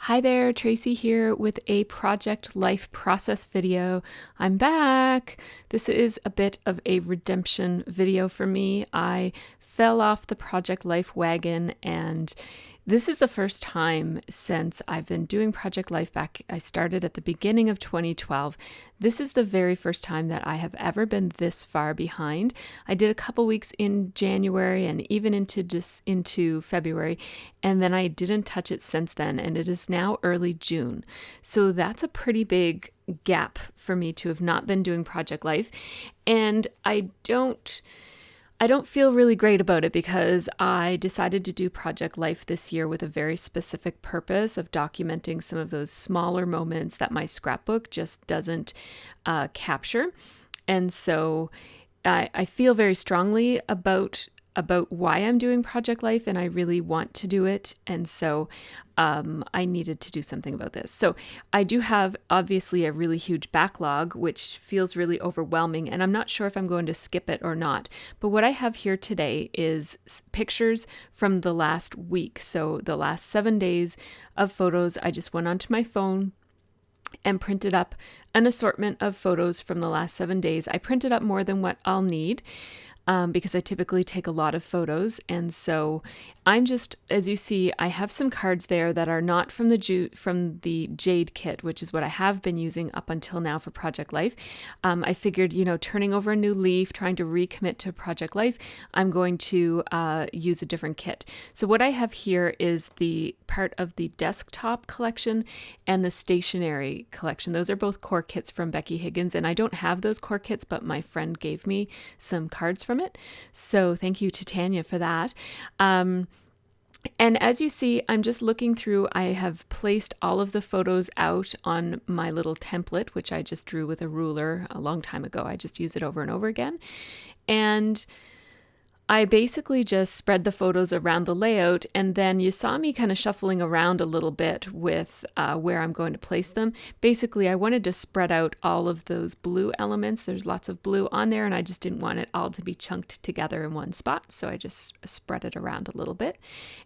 Hi there, Tracy here with a project life process video. I'm back. This is a bit of a redemption video for me. I fell off the project life wagon, and this is the first time since I've been doing Project Life back. I started at the beginning of 2012. This is the very first time that I have ever been this far behind. I did a couple weeks in January and even into February, and then I didn't touch it since then, and it is now early June. So that's a pretty big gap for me to have not been doing Project Life. And I don't feel really great about it because I decided to do Project Life this year with a very specific purpose of documenting some of those smaller moments that my scrapbook just doesn't capture. And so I feel very strongly about why I'm doing Project Life, and I really want to do it. And so I needed to do something about this. So I do have obviously a really huge backlog, which feels really overwhelming, and I'm not sure if I'm going to skip it or not. But what I have here today is pictures from the last week. So the last 7 days of photos. I just went onto my phone and printed up an assortment of photos from the last 7 days. I printed up more than what I'll need. Because I typically take a lot of photos. And so I'm just, as you see, I have some cards there that are not from the Jade kit, which is what I have been using up until now for Project Life. I figured, turning over a new leaf, trying to recommit to Project Life, I'm going to use a different kit. So what I have here is the part of the desktop collection and the stationery collection. Those are both core kits from Becky Higgins, and I don't have those core kits, but my friend gave me some cards from it. So thank you to Tanya for that. And as you see, I'm just looking through. I have placed all of the photos out on my little template, which I just drew with a ruler a long time ago. I just use it over and over again. And I basically just spread the photos around the layout, and then you saw me kind of shuffling around a little bit with where I'm going to place them. Basically, I wanted to spread out all of those blue elements. There's lots of blue on there, and I just didn't want it all to be chunked together in one spot, so I just spread it around a little bit.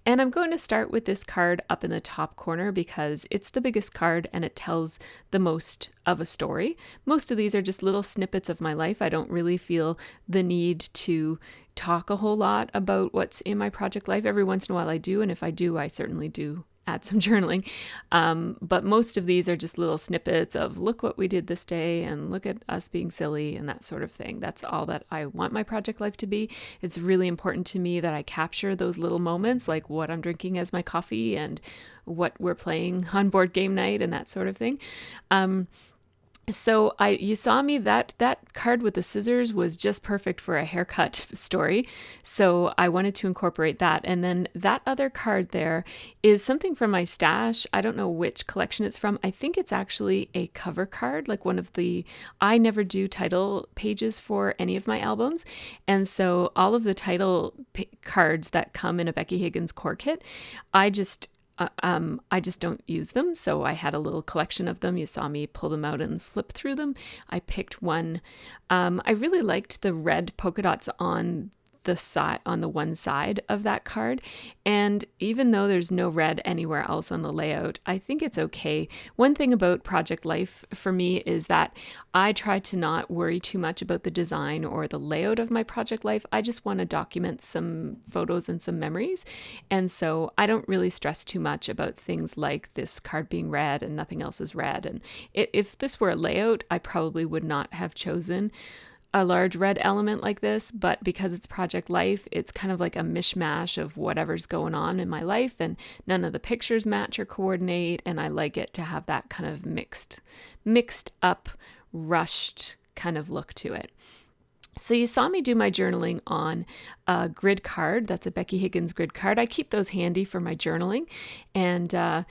And I'm going to start with this card up in the top corner because it's the biggest card and it tells the most of a story. Most of these are just little snippets of my life. I don't really feel the need to talk a whole lot about what's in my project life. Every once in a while I do, and if I do, I certainly do add some journaling. But most of these are just little snippets of look what we did this day and look at us being silly and that sort of thing. That's all that I want my project life to be. It's really important to me that I capture those little moments, like what I'm drinking as my coffee and what we're playing on board game night and that sort of thing. So you saw me, that card with the scissors was just perfect for a haircut story. So I wanted to incorporate that. And then that other card there is something from my stash. I don't know which collection it's from. I think it's actually a cover card, like I never do title pages for any of my albums. And so all of the title cards that come in a Becky Higgins Core kit, I just don't use them. So I had a little collection of them. You saw me pull them out and flip through them. I picked one. I really liked the red polka dots on the one side of that card. And even though there's no red anywhere else on the layout, I think it's okay. One thing about Project Life for me is that I try to not worry too much about the design or the layout of my Project Life. I just want to document some photos and some memories. And so I don't really stress too much about things like this card being red and nothing else is red. And if this were a layout, I probably would not have chosen a large red element like this, but because it's Project Life, it's kind of like a mishmash of whatever's going on in my life, and none of the pictures match or coordinate, and I like it to have that kind of mixed up, rushed kind of look to it. So you saw me do my journaling on a grid card. That's a Becky Higgins grid card. I keep those handy for my journaling, and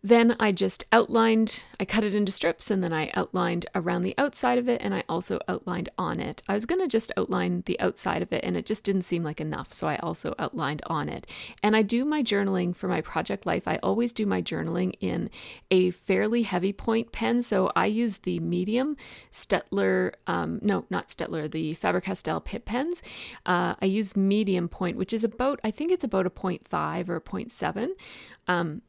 then I just outlined, I cut it into strips, and then I outlined around the outside of it, and I also outlined on it. I was going to just outline the outside of it, and it just didn't seem like enough, so I also outlined on it. And I do my journaling for my Project Life. I always do my journaling in a fairly heavy point pen, so I use the medium Stettler, the Faber-Castell Pitt pens. I use medium point, which is I think it's about a 0.5 or a 0.7.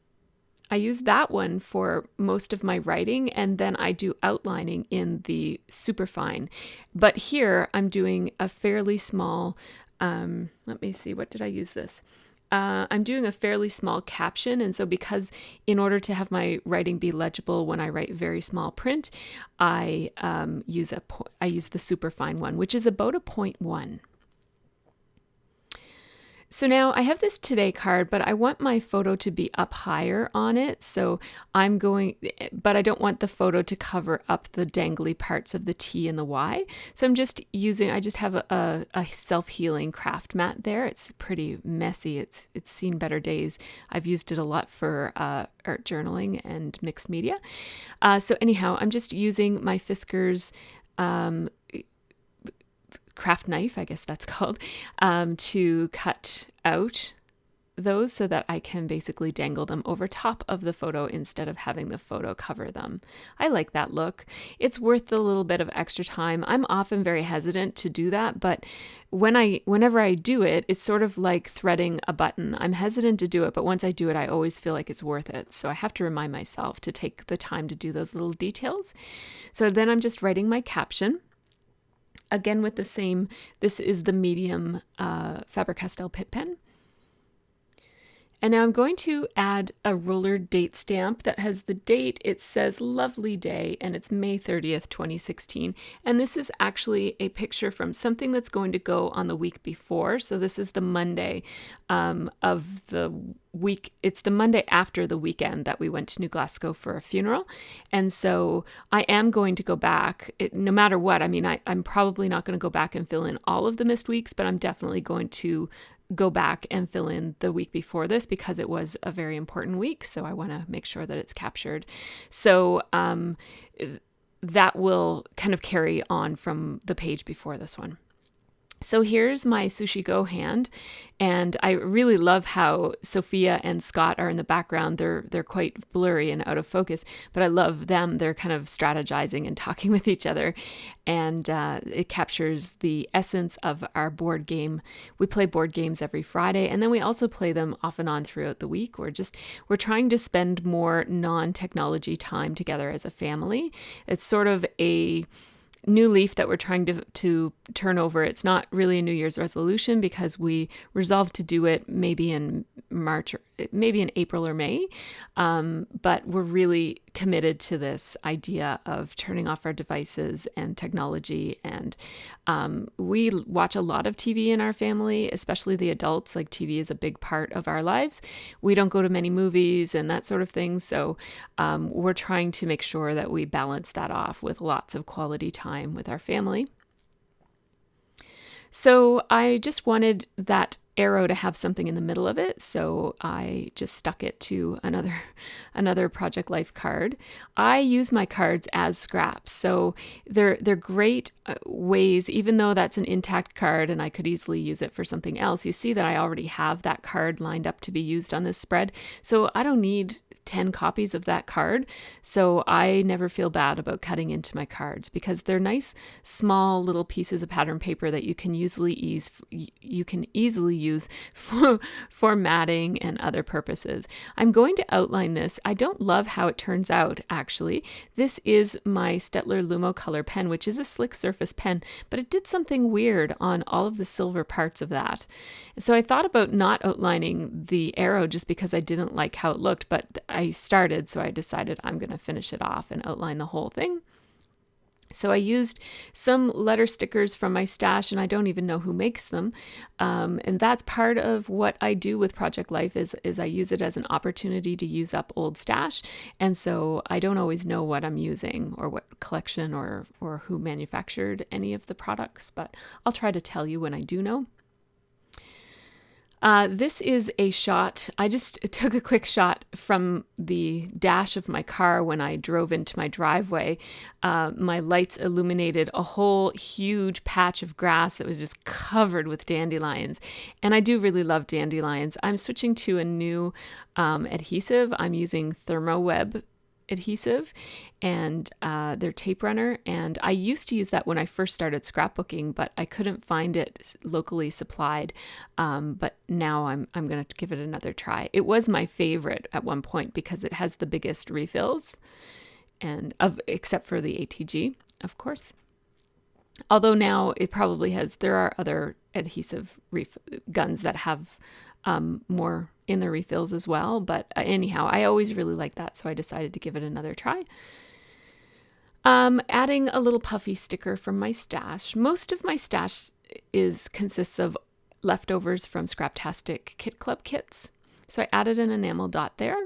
I use that one for most of my writing, and then I do outlining in the superfine. But here I'm doing a fairly small, let me see, what did I use this? I'm doing a fairly small caption, and so because in order to have my writing be legible when I write very small print, I use the superfine one, which is about a 0.1. So now I have this today card, but I want my photo to be up higher on it. So but I don't want the photo to cover up the dangly parts of the T and the Y. So I just have a self-healing craft mat there. It's pretty messy. It's seen better days. I've used it a lot for art journaling and mixed media. So anyhow, I'm just using my Fiskars craft knife, I guess that's called, to cut out those so that I can basically dangle them over top of the photo instead of having the photo cover them. I like that look. It's worth the little bit of extra time. I'm often very hesitant to do that, but whenever I do it, it's sort of like threading a button. I'm hesitant to do it, but once I do it, I always feel like it's worth it. So I have to remind myself to take the time to do those little details. So then I'm just writing my caption. Again with the same, this is the medium Faber-Castell Pitt pen. And now I'm going to add a ruler date stamp that has the date. It says lovely day, and it's May 30th, 2016. And this is actually a picture from something that's going to go on the week before. So this is the Monday of the week. It's the Monday after the weekend that we went to New Glasgow for a funeral. And so I am going to go back, no matter what. I mean, I'm probably not going to go back and fill in all of the missed weeks, but I'm definitely going to go back and fill in the week before this because it was a very important week. So I want to make sure that it's captured. So that will kind of carry on from the page before this one. So here's my Sushi Go hand, and I really love how Sophia and Scott are in the background. They're quite blurry and out of focus, but I love them. They're kind of strategizing and talking with each other, and it captures the essence of our board game. We play board games every Friday, and then we also play them off and on throughout the week. We're trying to spend more non-technology time together as a family. It's sort of a new leaf that we're trying to turn over. It's not really a New Year's resolution because we resolved to do it maybe in March or maybe in April or May. But we're really committed to this idea of turning off our devices and technology. And we watch a lot of TV in our family, especially the adults. Like TV is a big part of our lives. We don't go to many movies and that sort of thing. So we're trying to make sure that we balance that off with lots of quality time with our family. So I just wanted that arrow to have something in the middle of it, so I just stuck it to another Project Life card. I use my cards as scraps, so they're great ways, even though that's an intact card and I could easily use it for something else. You see that I already have that card lined up to be used on this spread, so I don't need 10 copies of that card. So I never feel bad about cutting into my cards because they're nice, small little pieces of pattern paper that you can easily use for formatting and other purposes. I'm going to outline this. I don't love how it turns out, actually. This is my Staedtler Lumo Color pen, which is a slick surface pen, but it did something weird on all of the silver parts of that. So I thought about not outlining the arrow just because I didn't like how it looked, but I started, so I decided I'm going to finish it off and outline the whole thing. So I used some letter stickers from my stash, and I don't even know who makes them. And that's part of what I do with Project Life is I use it as an opportunity to use up old stash. And so I don't always know what I'm using or what collection or who manufactured any of the products, but I'll try to tell you when I do know. This is a shot. I just took a quick shot from the dash of my car when I drove into my driveway. My lights illuminated a whole huge patch of grass that was just covered with dandelions. And I do really love dandelions. I'm switching to a new adhesive. I'm using ThermoWeb adhesive and their tape runner. And I used to use that when I first started scrapbooking, but I couldn't find it locally supplied. But now I'm going to give it another try. It was my favorite at one point because it has the biggest refills, except for the ATG, of course. Although now it probably there are other adhesive guns that have more in the refills as well. But anyhow, I always really like that, so I decided to give it another try. Adding a little puffy sticker from my stash. Most of my stash consists of leftovers from Scraptastic Kit Club kits. So I added an enamel dot there.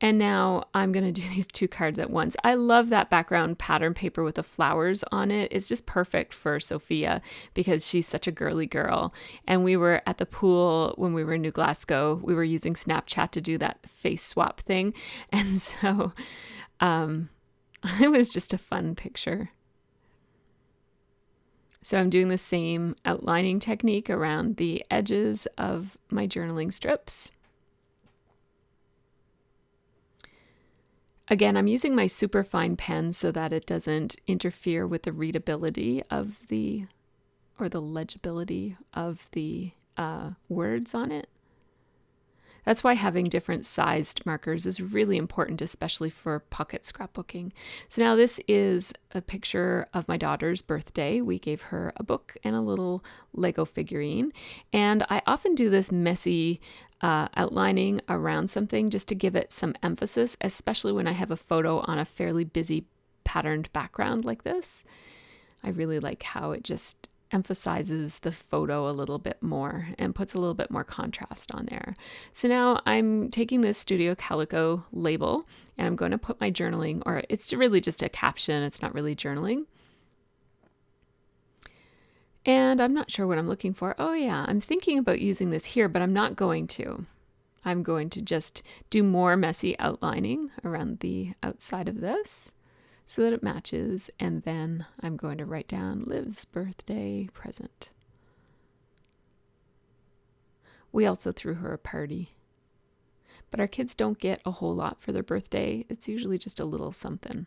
And now I'm going to do these 2 cards at once. I love that background pattern paper with the flowers on it. It's just perfect for Sophia because she's such a girly girl. And we were at the pool when we were in New Glasgow. We were using Snapchat to do that face swap thing. And so it was just a fun picture. So I'm doing the same outlining technique around the edges of my journaling strips. Again, I'm using my super fine pen so that it doesn't interfere with the readability of the legibility of the words on it. That's why having different sized markers is really important, especially for pocket scrapbooking. So now this is a picture of my daughter's birthday. We gave her a book and a little Lego figurine. And I often do this messy outlining around something just to give it some emphasis, especially when I have a photo on a fairly busy patterned background like this. I really like how it just emphasizes the photo a little bit more and puts a little bit more contrast on there. So now I'm taking this Studio Calico label and I'm going to put my journaling, or it's really just a caption, it's not really journaling. And I'm not sure what I'm looking for. Oh yeah, I'm thinking about using this here, but I'm not going to. I'm going to just do more messy outlining around the outside of this so that it matches. And then I'm going to write down Liv's birthday present. We also threw her a party. But our kids don't get a whole lot for their birthday. It's usually just a little something.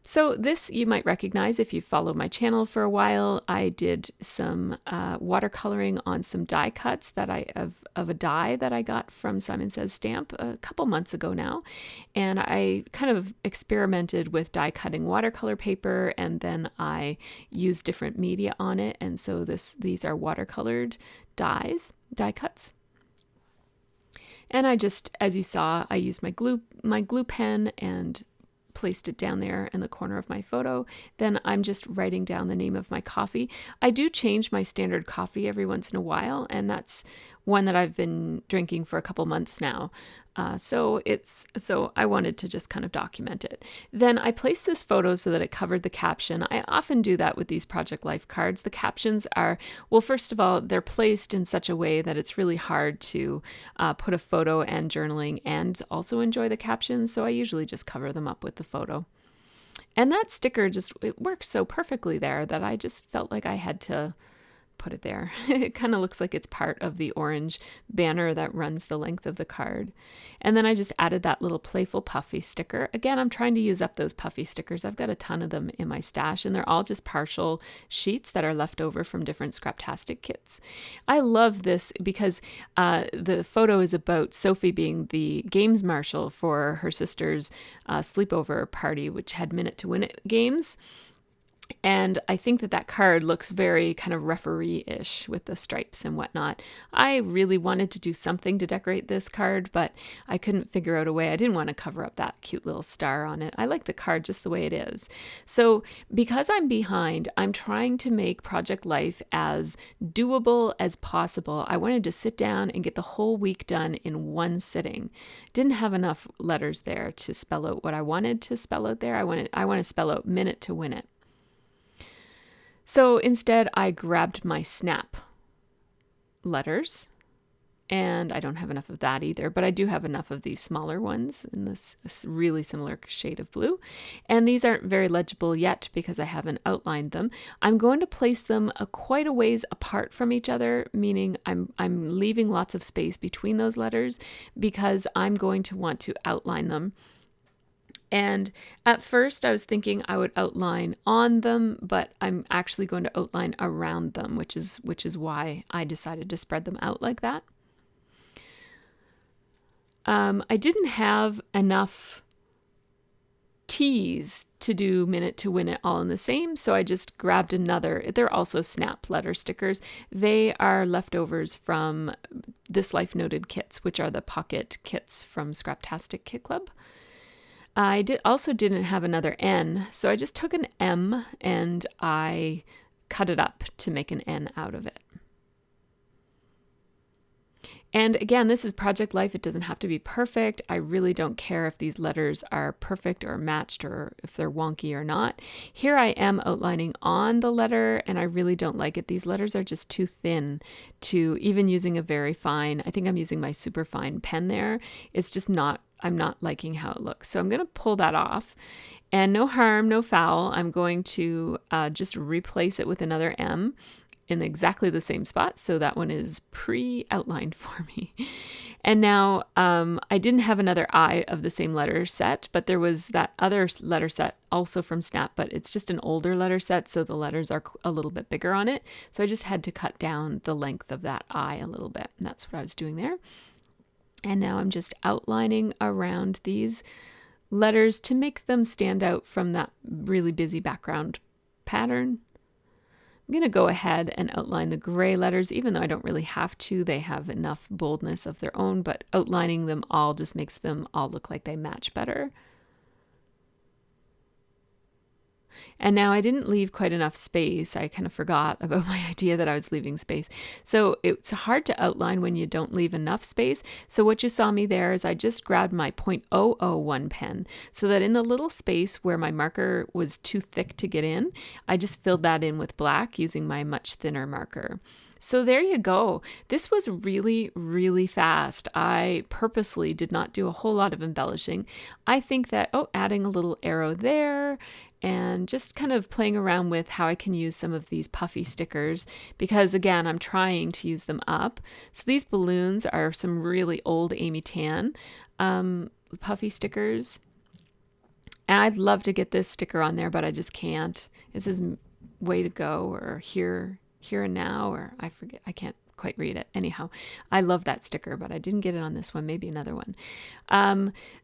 So this you might recognize if you follow my channel for a while. I did some watercoloring on some die cuts that of a die that I got from Simon Says Stamp a couple months ago now. And I kind of experimented with die cutting watercolor paper, and then I used different media on it. And so these are watercolored die cuts. And I just, as you saw, I used my glue pen and placed it down there in the corner of my photo. Then I'm just writing down the name of my coffee. I do change my standard coffee every once in a while, and that's one that I've been drinking for a couple months now. So I wanted to just kind of document it. Then I placed this photo so that it covered the caption. I often do that with these Project Life cards. The captions are, well, first of all, they're placed in such a way that it's really hard to put a photo and journaling and also enjoy the captions. So I usually just cover them up with the photo. And that sticker it works so perfectly there that I just felt like I had to put it there. It kind of looks like it's part of the orange banner that runs the length of the card. And then I just added that little playful puffy sticker. Again, I'm trying to use up those puffy stickers. I've got a ton of them in my stash, and they're all just partial sheets that are left over from different Scraptastic kits. I love this because the photo is about Sophie being the games marshal for her sister's sleepover party, which had Minute to Win It games. And I think that card looks very kind of referee-ish with the stripes and whatnot. I really wanted to do something to decorate this card, but I couldn't figure out a way. I didn't want to cover up that cute little star on it. I like the card just the way it is. So because I'm behind, I'm trying to make Project Life as doable as possible. I wanted to sit down and get the whole week done in one sitting. Didn't have enough letters there to spell out what I wanted to spell out there. I want to spell out Minute to Win It. So instead, I grabbed my Snap letters and I don't have enough of that either, but I do have enough of these smaller ones in this really similar shade of blue. And these aren't very legible yet because I haven't outlined them. I'm going to place them quite a ways apart from each other, meaning I'm leaving lots of space between those letters because I'm going to want to outline them. And at first I was thinking I would outline on them, but I'm actually going to outline around them, which is why I decided to spread them out like that. I didn't have enough T's to do Minute to Win It all in the same, so I just grabbed another. They're also snap letter stickers. They are leftovers from This Life Noted kits, which are the pocket kits from Scraptastic Kit Club. I also didn't have another N, so I just took an M and I cut it up to make an N out of it. And again, this is Project Life. It doesn't have to be perfect. I really don't care if these letters are perfect or matched or if they're wonky or not. Here I am outlining on the letter, and I really don't like it. These letters are just too thin to even using a very fine, I think I'm using my super fine pen there. It's just not, I'm not liking how it looks. So I'm going to pull that off. And no harm, no foul. I'm going to just replace it with another M in exactly the same spot. So that one is pre-outlined for me. And now I didn't have another I of the same letter set, but there was that other letter set also from Snap, but it's just an older letter set, so the letters are a little bit bigger on it. So I just had to cut down the length of that I a little bit, and that's what I was doing there. And now I'm just outlining around these letters to make them stand out from that really busy background pattern. I'm going to go ahead and outline the gray letters, even though I don't really have to. They have enough boldness of their own, but outlining them all just makes them all look like they match better. And now I didn't leave quite enough space. I kind of forgot about my idea that I was leaving space. So it's hard to outline when you don't leave enough space. So what you saw me there is I just grabbed my .001 pen so that in the little space where my marker was too thick to get in, I just filled that in with black using my much thinner marker. So there you go. This was really, really fast. I purposely did not do a whole lot of embellishing. I think that, adding a little arrow there, and just kind of playing around with how I can use some of these puffy stickers because, again, I'm trying to use them up. So these balloons are some really old Amy Tan puffy stickers. And I'd love to get this sticker on there, but I just can't. It says Way to Go or Here and Now, or I forget. I can't quite read it. Anyhow, I love that sticker, but I didn't get it on this one, maybe another one.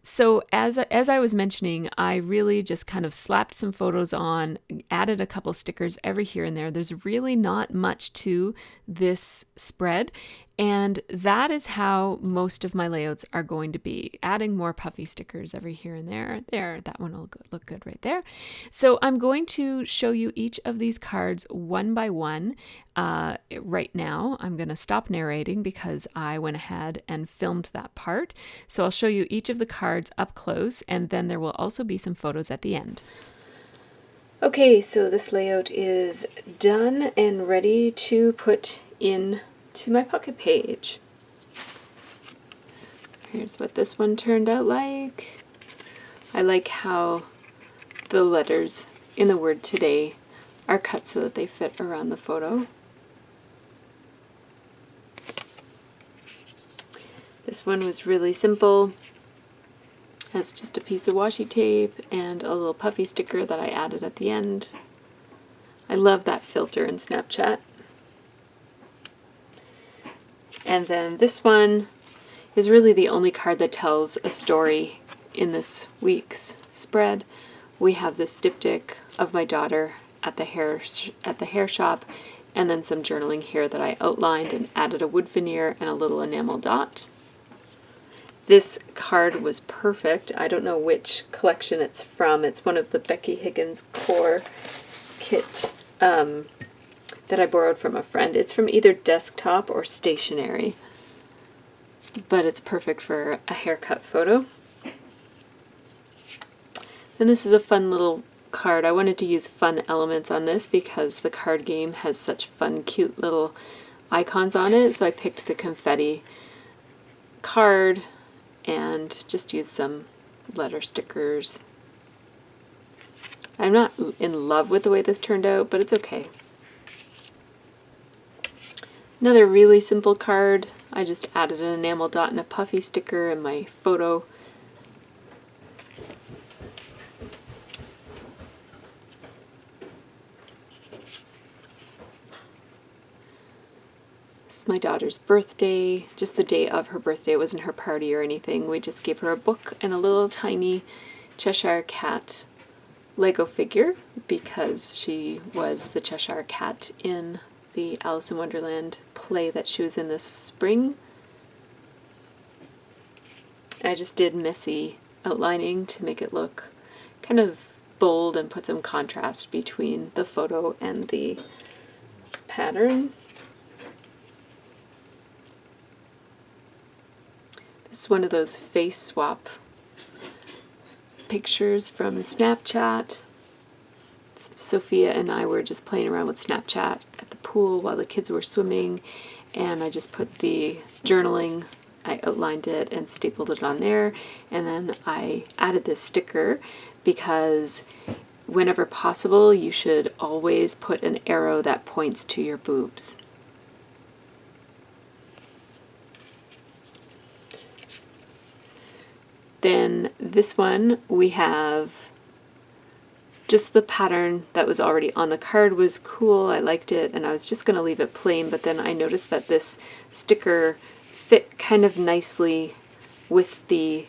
So as I was mentioning, I really just kind of slapped some photos on, added a couple stickers every here and there. There's really not much to this spread. And that is how most of my layouts are going to be, adding more puffy stickers every here and there. There, that one will look good right there. So I'm going to show you each of these cards one by one right now. I'm going to stop narrating because I went ahead and filmed that part. So I'll show you each of the cards up close, and then there will also be some photos at the end. Okay, so this layout is done and ready to put in to my pocket page. Here's what this one turned out like. I like how the letters in the word today are cut so that they fit around the photo. This one was really simple. It's just a piece of washi tape and a little puffy sticker that I added at the end. I love that filter in Snapchat. And then this one is really the only card that tells a story in this week's spread. We have this diptych of my daughter at the hair shop, and then some journaling here that I outlined and added a wood veneer and a little enamel dot. This card was perfect. I don't know which collection it's from. It's one of the Becky Higgins Core kit that I borrowed from a friend. It's from either desktop or stationery, but it's perfect for a haircut photo. And this is a fun little card. I wanted to use fun elements on this because the card game has such fun, cute little icons on it, so I picked the confetti card and just use some letter stickers. I'm not in love with the way this turned out, but it's okay. Another really simple card. I just added an enamel dot and a puffy sticker in my photo. This is my daughter's birthday, just the day of her birthday. It wasn't her party or anything. We just gave her a book and a little tiny Cheshire Cat Lego figure because she was the Cheshire Cat in the Alice in Wonderland play that she was in this spring. I just did messy outlining to make it look kind of bold and put some contrast between the photo and the pattern. This is one of those face swap pictures from Snapchat. Sophia and I were just playing around with Snapchat at the pool while the kids were swimming, and I just put the journaling, I outlined it and stapled it on there, and then I added this sticker because whenever possible you should always put an arrow that points to your boobs. Then this one we have just the pattern that was already on the card was cool. I liked it and I was just going to leave it plain, but then I noticed that this sticker fit kind of nicely with the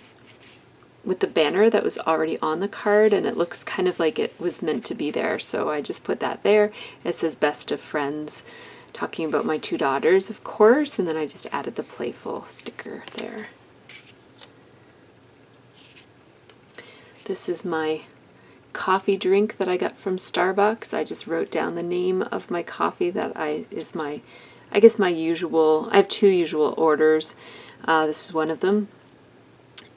banner that was already on the card, and it looks kind of like it was meant to be there. So I just put that there. It says best of friends, talking about my two daughters, of course, and then I just added the playful sticker there. This is my coffee drink that I got from Starbucks. I just wrote down the name of my coffee that is my, I guess my usual, I have two usual orders. This is one of them.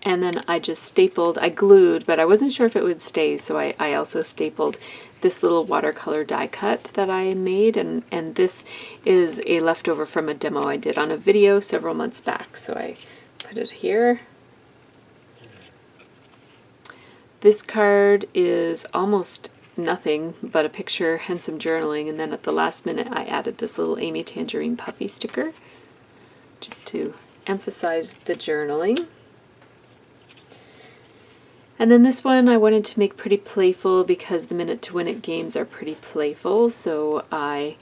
And then I just stapled, I glued, but I wasn't sure if it would stay, so I also stapled this little watercolor die cut that I made, and this is a leftover from a demo I did on a video several months back, so I put it here. This card is almost nothing but a picture and some journaling, and then at the last minute I added this little Amy Tangerine puffy sticker just to emphasize the journaling. And then this one I wanted to make pretty playful because the Minute to Win It games are pretty playful, so I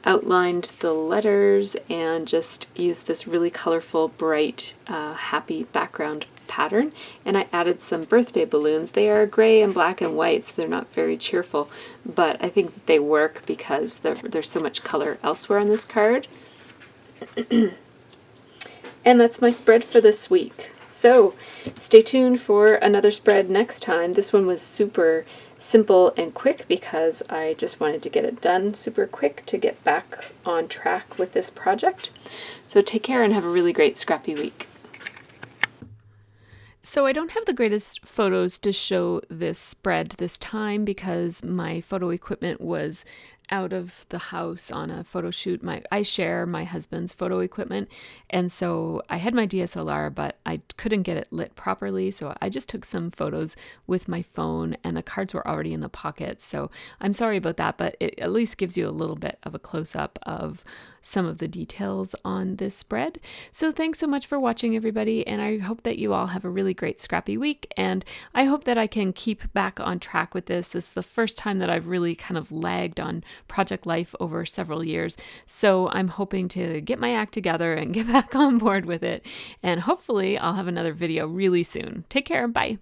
outlined the letters and just used this really colorful, bright, happy background pattern, and I added some birthday balloons. They are gray and black and white, so they're not very cheerful, but I think they work because there's so much color elsewhere on this card. And that's my spread for this week. So stay tuned for another spread next time. This one was super simple and quick because I just wanted to get it done super quick to get back on track with this project. So take care and have a really great scrappy week. So I don't have the greatest photos to show this spread this time because my photo equipment was out of the house on a photo shoot. I share my husband's photo equipment, and so I had my DSLR, but I couldn't get it lit properly, so I just took some photos with my phone, and the cards were already in the pocket, so I'm sorry about that, but it at least gives you a little bit of a close-up of some of the details on this spread. So thanks so much for watching, everybody, and I hope that you all have a really great scrappy week, and I hope that I can keep back on track with this. This is the first time that I've really kind of lagged on project life over several years, so I'm hoping to get my act together and get back on board with it, and hopefully I'll have another video really soon. Take care, bye.